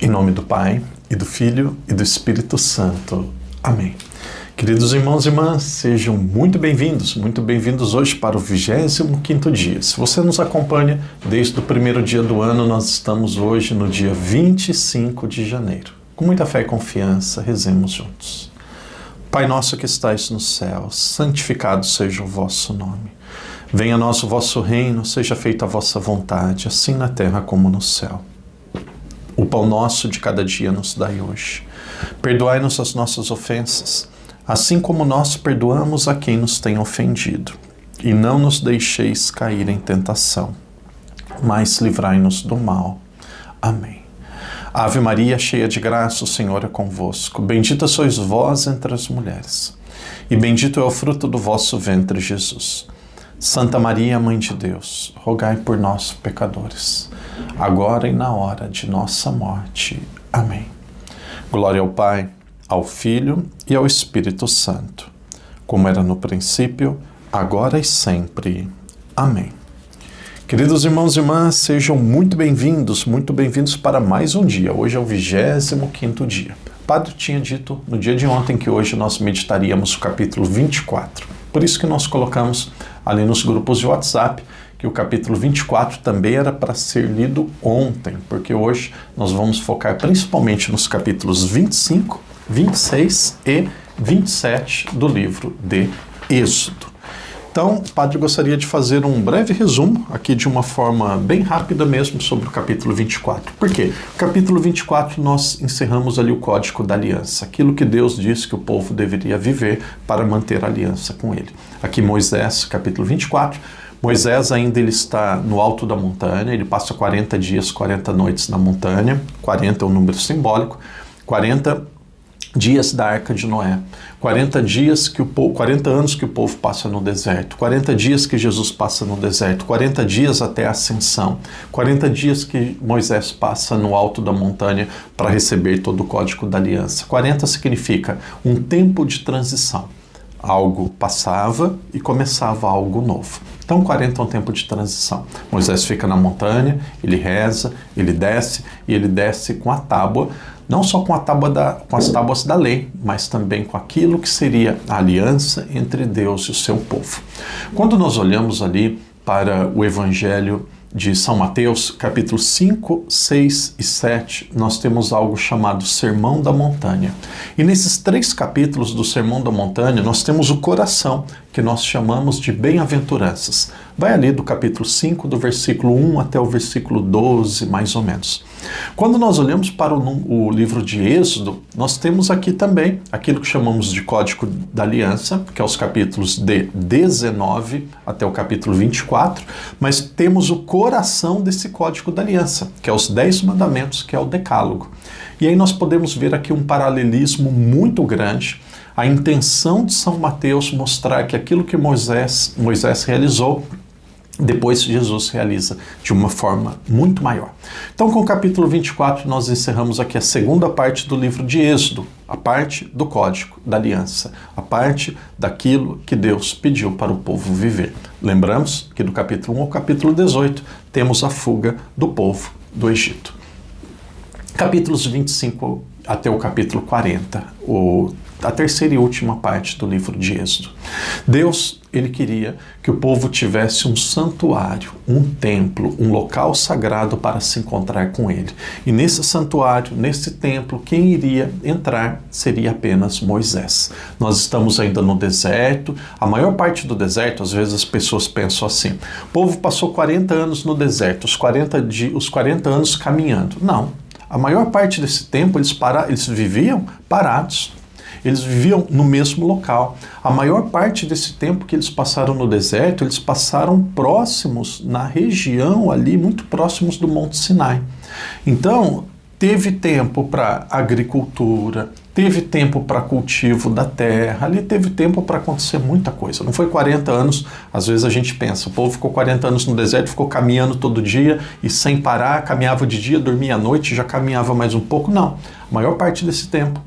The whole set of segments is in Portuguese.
Em nome do Pai, e do Filho, e do Espírito Santo. Amém. Queridos irmãos e irmãs, sejam muito bem-vindos hoje para o 25º dia. Se você nos acompanha desde o primeiro dia do ano, nós estamos hoje no dia 25 de janeiro. Com muita fé e confiança, rezemos juntos. Pai nosso que estais no céu, santificado seja o vosso nome. Venha a nós o vosso reino, seja feita a vossa vontade, assim na terra como no céu. O pão nosso de cada dia nos dai hoje. Perdoai-nos as nossas ofensas, assim como nós perdoamos a quem nos tem ofendido. E não nos deixeis cair em tentação, mas livrai-nos do mal. Amém. Ave Maria, cheia de graça, o Senhor é convosco. Bendita sois vós entre as mulheres, e bendito é o fruto do vosso ventre, Jesus. Santa Maria, Mãe de Deus, rogai por nós, pecadores, agora e na hora de nossa morte. Amém. Glória ao Pai, ao Filho e ao Espírito Santo, como era no princípio, agora e sempre. Amém. Queridos irmãos e irmãs, sejam muito bem-vindos para mais um dia. Hoje é o 25º dia. O Padre tinha dito no dia de ontem que hoje nós meditaríamos o capítulo 24. Por isso que nós colocamos ali nos grupos de WhatsApp que o capítulo 24 também era para ser lido ontem, porque hoje nós vamos focar principalmente nos capítulos 25, 26 e 27 do livro de Êxodo. Então, o Padre gostaria de fazer um breve resumo, aqui de uma forma bem rápida mesmo, sobre o capítulo 24. Por quê? No capítulo 24 nós encerramos ali o Código da Aliança, aquilo que Deus disse que o povo deveria viver para manter a aliança com ele. Aqui Moisés, capítulo 24, Moisés ainda ele está no alto da montanha, ele passa 40 dias, 40 noites na montanha, 40 é um número simbólico, 40 dias da Arca de Noé, 40 anos que o povo passa no deserto, 40 dias que Jesus passa no deserto, 40 dias até a ascensão, 40 dias que Moisés passa no alto da montanha para receber todo o Código da Aliança. 40 significa um tempo de transição. Algo passava e começava algo novo. Então 40 é um tempo de transição. Moisés fica na montanha, ele reza, ele desce, e ele desce com a tábua, não só com as tábuas da lei, mas também com aquilo que seria a aliança entre Deus e o seu povo. Quando nós olhamos ali para o Evangelho de São Mateus, capítulo 5, 6 e 7, nós temos algo chamado Sermão da Montanha. E nesses 3 capítulos do Sermão da Montanha, nós temos o coração, que nós chamamos de bem-aventuranças. Vai ali do capítulo 5, do versículo 1 até o versículo 12, mais ou menos. Quando nós olhamos para o livro de Êxodo, nós temos aqui também aquilo que chamamos de Código da Aliança, que é os capítulos de 19 até o capítulo 24, mas temos o coração desse Código da Aliança, que é os 10 mandamentos, que é o Decálogo. E aí nós podemos ver aqui um paralelismo muito grande, a intenção de São Mateus mostrar que aquilo que Moisés realizou, depois Jesus realiza de uma forma muito maior. Então, com o capítulo 24, nós encerramos aqui a segunda parte do livro de Êxodo, a parte do Código da Aliança, a parte daquilo que Deus pediu para o povo viver. Lembramos que do capítulo 1 ao capítulo 18, temos a fuga do povo do Egito. Capítulos 25 até o capítulo 40, a terceira e última parte do livro de Êxodo. Deus, ele queria que o povo tivesse um santuário, um templo, um local sagrado para se encontrar com ele. E nesse santuário, nesse templo, quem iria entrar seria apenas Moisés. Nós estamos ainda no deserto. A maior parte do deserto, às vezes as pessoas pensam assim: o povo passou 40 anos no deserto, os 40 anos caminhando. Não. A maior parte desse tempo eles viviam parados. Eles viviam no mesmo local. A maior parte desse tempo que eles passaram no deserto, eles passaram próximos, na região ali, muito próximos do Monte Sinai. Então, teve tempo para agricultura, teve tempo para cultivo da terra, ali teve tempo para acontecer muita coisa. Não foi 40 anos, às vezes a gente pensa, o povo ficou 40 anos no deserto, ficou caminhando todo dia e sem parar, caminhava de dia, dormia à noite, já caminhava mais um pouco. Não, a maior parte desse tempo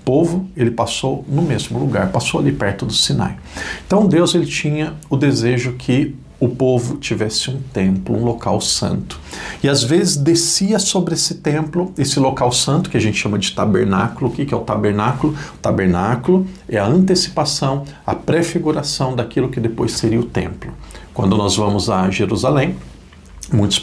povo, ele passou no mesmo lugar, passou ali perto do Sinai. Então Deus, ele tinha o desejo que o povo tivesse um templo, um local santo. E às vezes descia sobre esse templo, esse local santo, que a gente chama de tabernáculo. O que é o tabernáculo? O tabernáculo é a antecipação, a prefiguração daquilo que depois seria o templo. Quando nós vamos a Jerusalém, muitos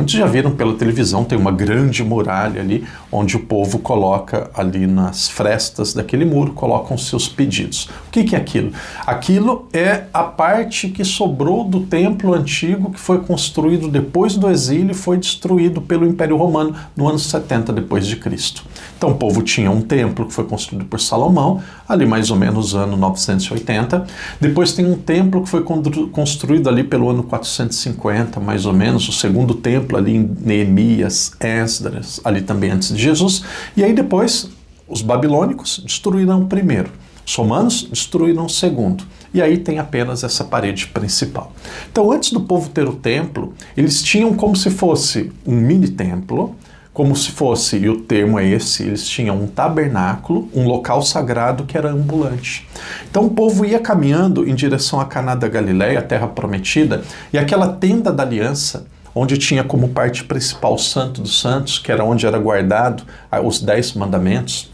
já viram pela televisão, tem uma grande muralha ali, onde o povo coloca ali nas frestas daquele muro, colocam seus pedidos. O que é aquilo? Aquilo é a parte que sobrou do templo antigo, que foi construído depois do exílio e foi destruído pelo Império Romano no ano 70 depois de Cristo. Então o povo tinha um templo que foi construído por Salomão, ali mais ou menos ano 980. Depois tem um templo que foi construído ali pelo ano 450, mais ou menos, o segundo templo ali em Neemias, Esdras, ali também antes de Jesus. E aí depois os babilônicos destruíram o primeiro, os romanos destruíram o segundo. E aí tem apenas essa parede principal. Então antes do povo ter o templo, eles tinham como se fosse um mini templo, como se fosse, e o termo é esse, eles tinham um tabernáculo, um local sagrado que era ambulante. Então o povo ia caminhando em direção a Caná da Galileia, a terra prometida, e aquela tenda da aliança, onde tinha como parte principal o Santo dos Santos, que era onde era guardado os 10 mandamentos,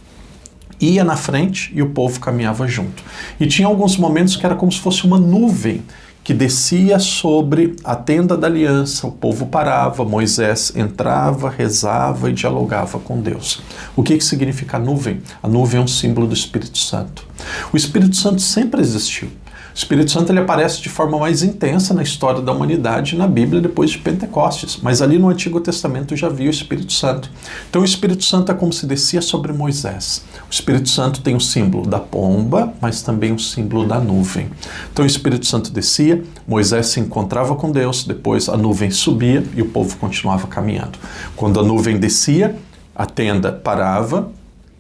ia na frente e o povo caminhava junto. E tinha alguns momentos que era como se fosse uma nuvem que descia sobre a tenda da aliança, o povo parava, Moisés entrava, rezava e dialogava com Deus. O que significa a nuvem? A nuvem é um símbolo do Espírito Santo. O Espírito Santo sempre existiu. O Espírito Santo ele aparece de forma mais intensa na história da humanidade na Bíblia depois de Pentecostes, mas ali no Antigo Testamento já havia o Espírito Santo. Então o Espírito Santo é como se descia sobre Moisés. O Espírito Santo tem o símbolo da pomba, mas também o símbolo da nuvem. Então o Espírito Santo descia, Moisés se encontrava com Deus, depois a nuvem subia e o povo continuava caminhando. Quando a nuvem descia, a tenda parava,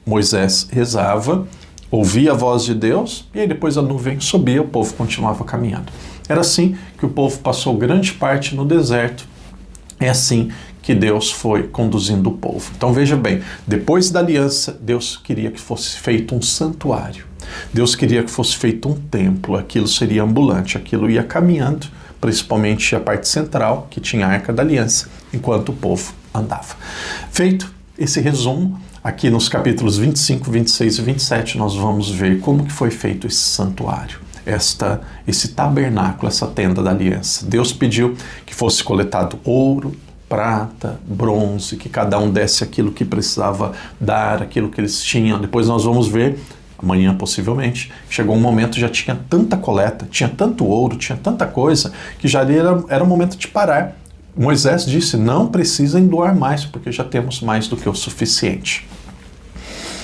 Moisés rezava, ouvia a voz de Deus e aí depois a nuvem subia, o povo continuava caminhando. Era assim que o povo passou grande parte no deserto. É assim que Deus foi conduzindo o povo. Então veja bem, depois da aliança, Deus queria que fosse feito um santuário. Deus queria que fosse feito um templo, aquilo seria ambulante, aquilo ia caminhando, principalmente a parte central, que tinha a Arca da Aliança, enquanto o povo andava. Feito esse resumo, aqui nos capítulos 25, 26 e 27, nós vamos ver como que foi feito esse santuário, esse tabernáculo, essa tenda da aliança. Deus pediu que fosse coletado ouro, prata, bronze, que cada um desse aquilo que precisava dar, aquilo que eles tinham. Depois nós vamos ver, amanhã possivelmente, chegou um momento, já tinha tanta coleta, tinha tanto ouro, tinha tanta coisa, que já era o momento de parar. Moisés disse, não precisem doar mais, porque já temos mais do que o suficiente.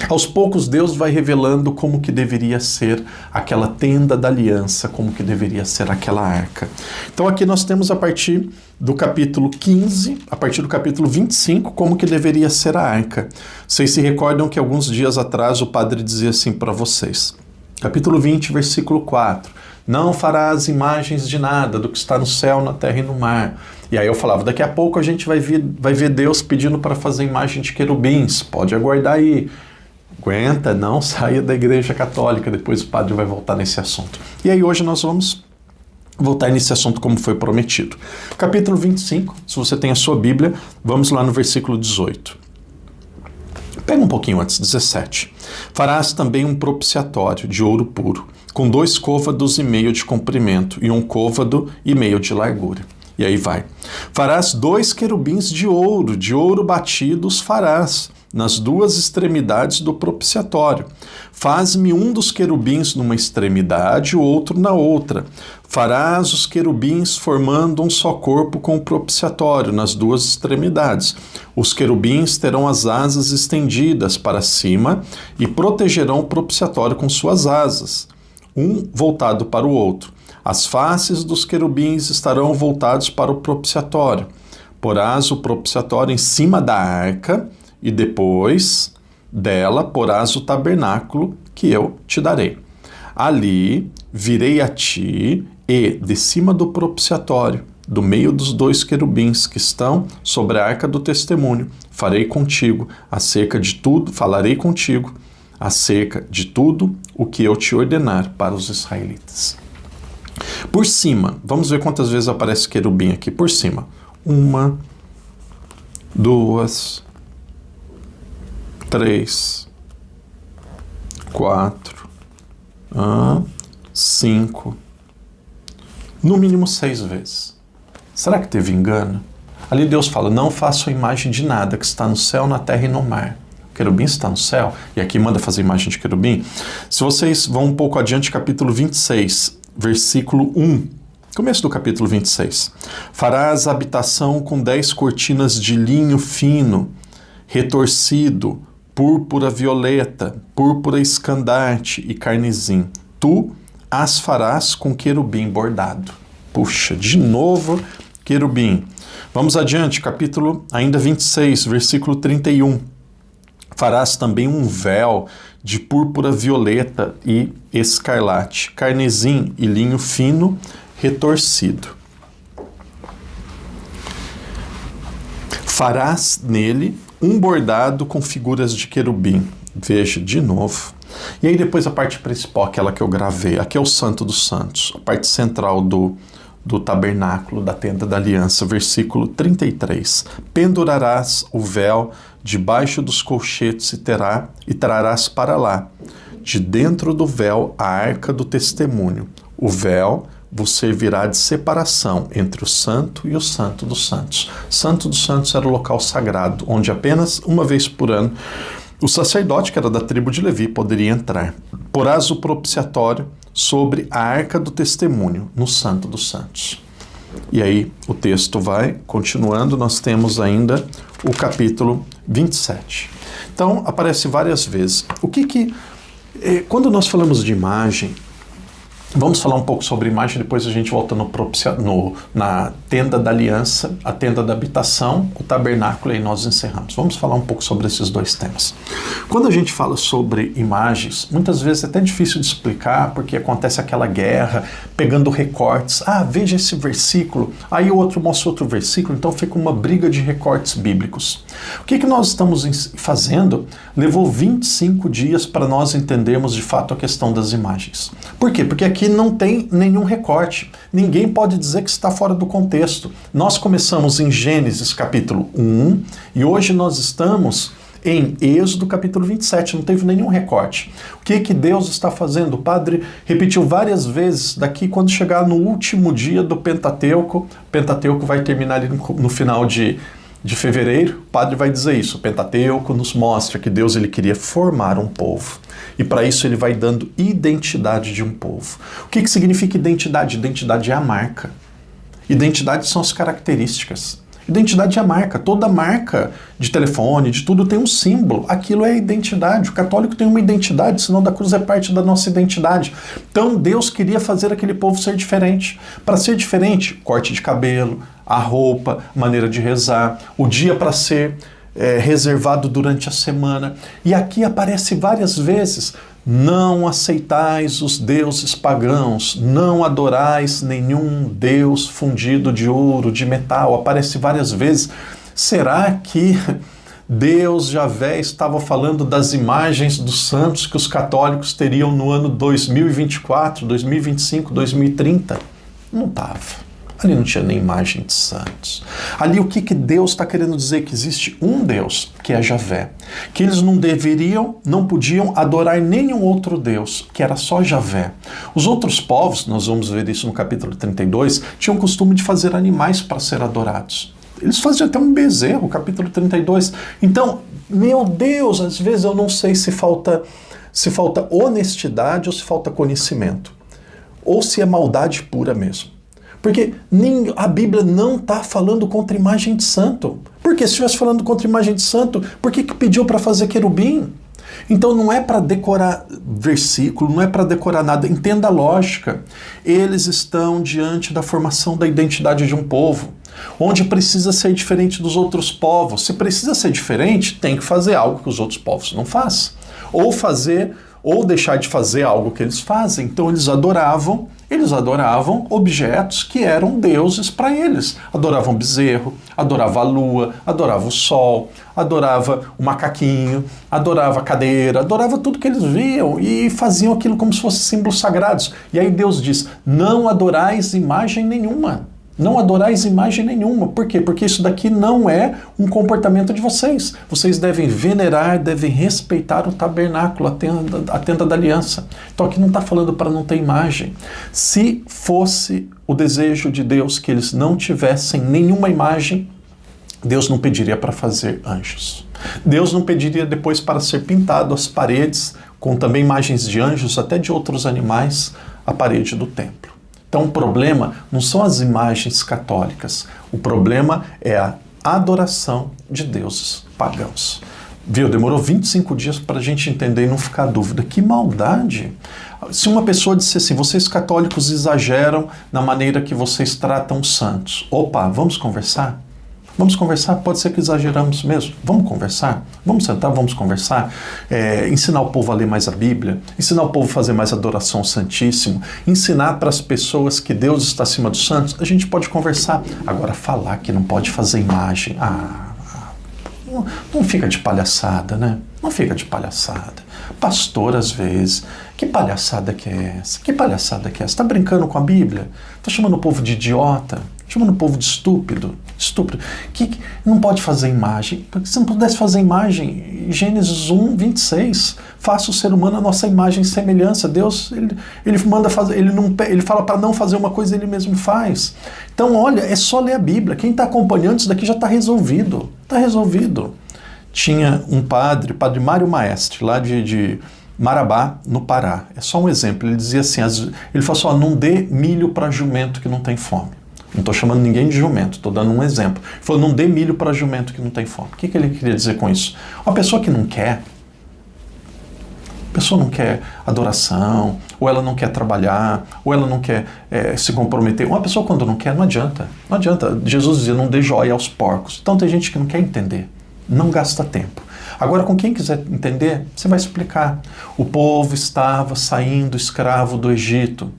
Aos poucos, Deus vai revelando como que deveria ser aquela tenda da aliança, como que deveria ser aquela arca. Então aqui nós temos a partir do capítulo 15, a partir do capítulo 25, como que deveria ser a arca. Vocês se recordam que alguns dias atrás o padre dizia assim para vocês. Capítulo 20, versículo 4. Não farás imagens de nada do que está no céu, na terra e no mar. E aí eu falava, daqui a pouco a gente vai ver Deus pedindo para fazer imagem de querubins. Pode aguardar aí. Aguenta, não saia da Igreja Católica, depois o padre vai voltar nesse assunto. E aí hoje nós vamos voltar nesse assunto como foi prometido. Capítulo 25, se você tem a sua Bíblia, vamos lá no versículo 18. Pega um pouquinho antes, 17. Farás também um propiciatório de ouro puro, com 2 côvados e meio de comprimento e 1 côvado e meio de largura. E aí vai. Farás 2 querubins de ouro batidos farás, nas 2 extremidades do propiciatório. Faz-me um dos querubins numa extremidade e o outro na outra. Farás os querubins formando um só corpo com o propiciatório nas 2 extremidades. Os querubins terão as asas estendidas para cima e protegerão o propiciatório com suas asas, um voltado para o outro. As faces dos querubins estarão voltados para o propiciatório. Porás o propiciatório em cima da arca, e depois dela porás o tabernáculo que eu te darei. Ali virei a ti e, de cima do propiciatório, do meio dos 2 querubins que estão sobre a arca do testemunho, falarei contigo acerca de tudo o que eu te ordenar para os israelitas. Por cima, vamos ver quantas vezes aparece querubim aqui por cima. 1, 2, 3, 4, 5, no mínimo 6 vezes. Será que teve engano? Ali Deus fala, não façam imagem de nada que está no céu, na terra e no mar. O querubim está no céu, e aqui manda fazer imagem de querubim. Se vocês vão um pouco adiante, capítulo 26, versículo 1, começo do capítulo 26. Farás habitação com 10 cortinas de linho fino, retorcido, púrpura violeta, púrpura escandarte e carmesim. Tu as farás com querubim bordado. Puxa, de novo, querubim. Vamos adiante, capítulo ainda 26, versículo 31. Farás também um véu de púrpura violeta e escarlate, carmesim e linho fino, retorcido. Farás nele um bordado com figuras de querubim. Veja, de novo. E aí depois a parte principal, aquela que eu gravei. Aqui é o Santo dos Santos, a parte central do tabernáculo, da tenda da aliança, versículo 33. Pendurarás o véu debaixo dos colchetes e trarás para lá, de dentro do véu, a arca do testemunho. O véu vos servirá de separação entre o santo e o santo dos santos. Santo dos santos era o local sagrado, onde apenas uma vez por ano o sacerdote, que era da tribo de Levi, poderia entrar. Porás o propiciatório sobre a arca do testemunho, no santo dos santos. E aí o texto vai continuando, nós temos ainda o capítulo 27. Então, aparece várias vezes. Quando nós falamos de imagem, vamos falar um pouco sobre imagem, depois a gente volta na tenda da aliança, a tenda da habitação, o tabernáculo, e nós encerramos. Vamos falar um pouco sobre esses dois temas. Quando a gente fala sobre imagens, muitas vezes é até difícil de explicar, porque acontece aquela guerra, pegando recortes. Veja esse versículo, aí o outro mostra outro versículo, então fica uma briga de recortes bíblicos. O que nós estamos fazendo? Levou 25 dias para nós entendermos de fato a questão das imagens. Por quê? Porque aqui não tem nenhum recorte. Ninguém pode dizer que está fora do contexto. Nós começamos em Gênesis capítulo 1 e hoje nós estamos em Êxodo capítulo 27. Não teve nenhum recorte. O que Deus está fazendo? O padre repetiu várias vezes daqui quando chegar no último dia do Pentateuco. O Pentateuco vai terminar ali no final de fevereiro. O padre vai dizer isso. O Pentateuco nos mostra que Deus ele queria formar um povo. E para isso ele vai dando identidade de um povo. O que significa identidade? Identidade é a marca. Identidade são as características. Identidade é a marca. Toda marca de telefone, de tudo, tem um símbolo. Aquilo é a identidade. O católico tem uma identidade, senão da cruz é parte da nossa identidade. Então Deus queria fazer aquele povo ser diferente. Para ser diferente, corte de cabelo, a roupa, maneira de rezar, o dia para ser reservado durante a semana. E aqui aparece várias vezes: não aceitais os deuses pagãos, não adorais nenhum deus fundido de ouro, de metal. Aparece várias vezes. Será que Deus Javé estava falando das imagens dos santos que os católicos teriam no ano 2024, 2025, 2030? Não estava. Ali não tinha nem imagem de santos. Ali o que Deus está querendo dizer? Que existe um Deus, que é Javé. Que eles não podiam adorar nenhum outro Deus, que era só Javé. Os outros povos, nós vamos ver isso no capítulo 32, tinham o costume de fazer animais para ser adorados. Eles faziam até um bezerro, capítulo 32. Então, meu Deus, às vezes eu não sei se falta honestidade ou se falta conhecimento. Ou se é maldade pura mesmo. Porque a Bíblia não está falando contra imagem de santo. Porque se estivesse falando contra imagem de santo, por que pediu para fazer querubim? Então não é para decorar versículo, não é para decorar nada. Entenda a lógica. Eles estão diante da formação da identidade de um povo, onde precisa ser diferente dos outros povos. Se precisa ser diferente, tem que fazer algo que os outros povos não fazem. Ou deixar de fazer algo que eles fazem. Então eles adoravam Eles adoravam objetos que eram deuses para eles. Adoravam bezerro, adorava a lua, adorava o sol, adorava o macaquinho, adorava a cadeira, adorava tudo que eles viam e faziam aquilo como se fossem símbolos sagrados. E aí Deus diz, não adorais imagem nenhuma. Não adorais imagem nenhuma. Por quê? Porque isso daqui não é um comportamento de vocês. Vocês devem venerar, devem respeitar o tabernáculo, a tenda da aliança. Então aqui não está falando para não ter imagem. Se fosse o desejo de Deus que eles não tivessem nenhuma imagem, Deus não pediria para fazer anjos. Deus não pediria depois para ser pintado as paredes, com também imagens de anjos, até de outros animais, a parede do templo. Então o problema não são as imagens católicas, o problema é a adoração de deuses pagãos. Viu? Demorou 25 dias para a gente entender e não ficar dúvida. Que maldade! Se uma pessoa disse assim, vocês católicos exageram na maneira que vocês tratam os santos. Opa, vamos conversar? Vamos conversar? Pode ser que exageramos mesmo. Vamos conversar? Vamos sentar, vamos conversar? Ensinar o povo a ler mais a Bíblia, ensinar o povo a fazer mais adoração ao Santíssimo, ensinar para as pessoas que Deus está acima dos santos, a gente pode conversar. Agora, falar que não pode fazer imagem, não fica de palhaçada, né? Não fica de palhaçada. Pastor, às vezes, que palhaçada que é essa? Que palhaçada que é essa? Está brincando com a Bíblia? Está chamando o povo de idiota? Chamando o povo de estúpido? Estúpido. Que não pode fazer imagem? Porque se não pudesse fazer imagem, Gênesis 1, 26, faça o ser humano a nossa imagem e semelhança. Deus, ele manda fazer, ele fala para não fazer uma coisa, ele mesmo faz. Então, olha, é só ler a Bíblia. Quem está acompanhando isso daqui já está resolvido. Está resolvido. Tinha um padre Mário Maestre, lá de Marabá, no Pará. É só um exemplo. Ele dizia assim, ele falou assim, não dê milho para jumento que não tem fome. Não estou chamando ninguém de jumento, estou dando um exemplo. Ele falou, não dê milho para jumento que não tem fome. O que ele queria dizer com isso? Uma pessoa que não quer, a pessoa não quer adoração, ou ela não quer trabalhar, ou ela não quer se comprometer. Uma pessoa quando não quer, não adianta. Não adianta. Jesus dizia, não dê joia aos porcos. Então tem gente que não quer entender, não gasta tempo. Agora, com quem quiser entender, você vai explicar. O povo estava saindo escravo do Egito.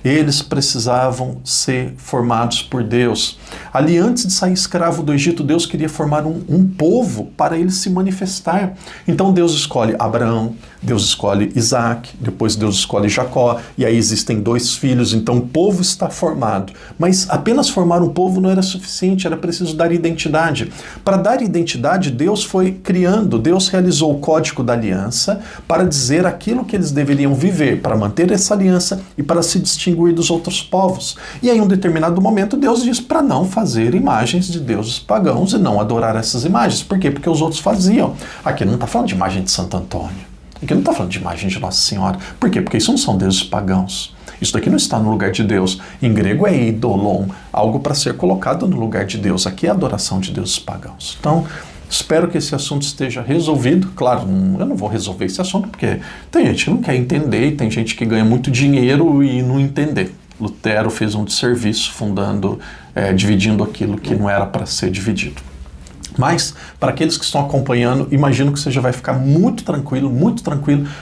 Eles precisavam ser formados por Deus. Ali, antes de sair escravo do Egito, Deus queria formar um povo para ele se manifestar. Então Deus escolhe Abraão, Deus escolhe Isaac, depois Deus escolhe Jacó, e aí existem 2 filhos, então o povo está formado. Mas apenas formar um povo não era suficiente, era preciso dar identidade. Para dar identidade, Deus foi criando, Deus realizou o código da aliança para dizer aquilo que eles deveriam viver, para manter essa aliança e para se distinguir dos outros povos. E aí, em um determinado momento, Deus diz para não fazer imagens de deuses pagãos e não adorar essas imagens. Por quê? Porque os outros faziam. Aqui não está falando de imagem de Santo Antônio. Aqui não está falando de imagem de Nossa Senhora. Por quê? Porque isso não são deuses pagãos. Isso daqui não está no lugar de Deus. Em grego é eidolon, algo para ser colocado no lugar de Deus. Aqui é a adoração de deuses pagãos. Então, espero que esse assunto esteja resolvido. Claro, eu não vou resolver esse assunto porque tem gente que não quer entender e tem gente que ganha muito dinheiro e não entender. Lutero fez um desserviço dividindo aquilo que não era para ser dividido. Mas, para aqueles que estão acompanhando, imagino que você já vai ficar muito tranquilo,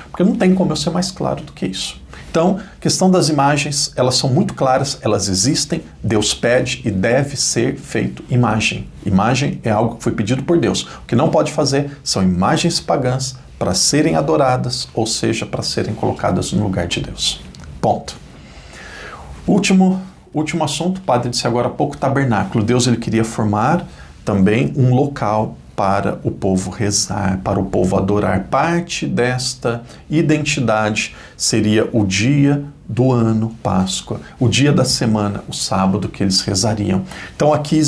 porque não tem como eu ser mais claro do que isso. Então, questão das imagens, elas são muito claras, elas existem, Deus pede e deve ser feito imagem. Imagem é algo que foi pedido por Deus. O que não pode fazer são imagens pagãs para serem adoradas, ou seja, para serem colocadas no lugar de Deus. Ponto. Último assunto, o padre disse agora há pouco, tabernáculo. Deus ele queria formar também um local para o povo rezar, para o povo adorar. Parte desta identidade seria o dia do ano, Páscoa, o dia da semana, o sábado que eles rezariam. Então aqui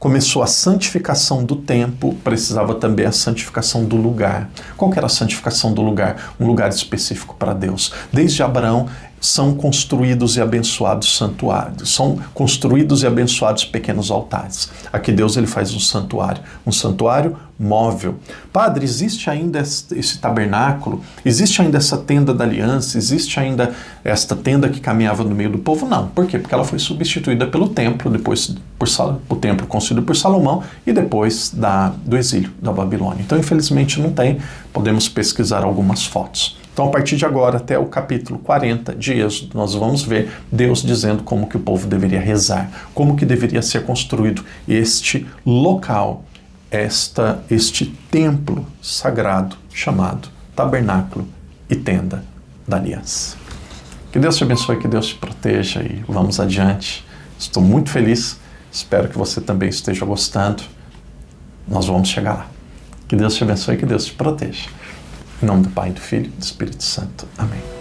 começou a santificação do tempo, precisava também a santificação do lugar. Qual que era a santificação do lugar? Um lugar específico para Deus. Desde Abraão, são construídos e abençoados santuários, são construídos e abençoados pequenos altares. Aqui Deus ele faz um santuário móvel. Padre, existe ainda esse tabernáculo? Existe ainda essa tenda da aliança? Existe ainda esta tenda que caminhava no meio do povo? Não. Por quê? Porque ela foi substituída pelo templo, depois o templo construído por Salomão e depois do exílio da Babilônia. Então, infelizmente, não tem. Podemos pesquisar algumas fotos. Então, a partir de agora, até o capítulo 40 de Êxodo, nós vamos ver Deus dizendo como que o povo deveria rezar, como que deveria ser construído este local, este templo sagrado chamado tabernáculo e tenda da aliança. Que Deus te abençoe, que Deus te proteja e vamos adiante. Estou muito feliz, espero que você também esteja gostando. Nós vamos chegar lá. Que Deus te abençoe, que Deus te proteja. Em nome do Pai, do Filho e do Espírito Santo. Amém.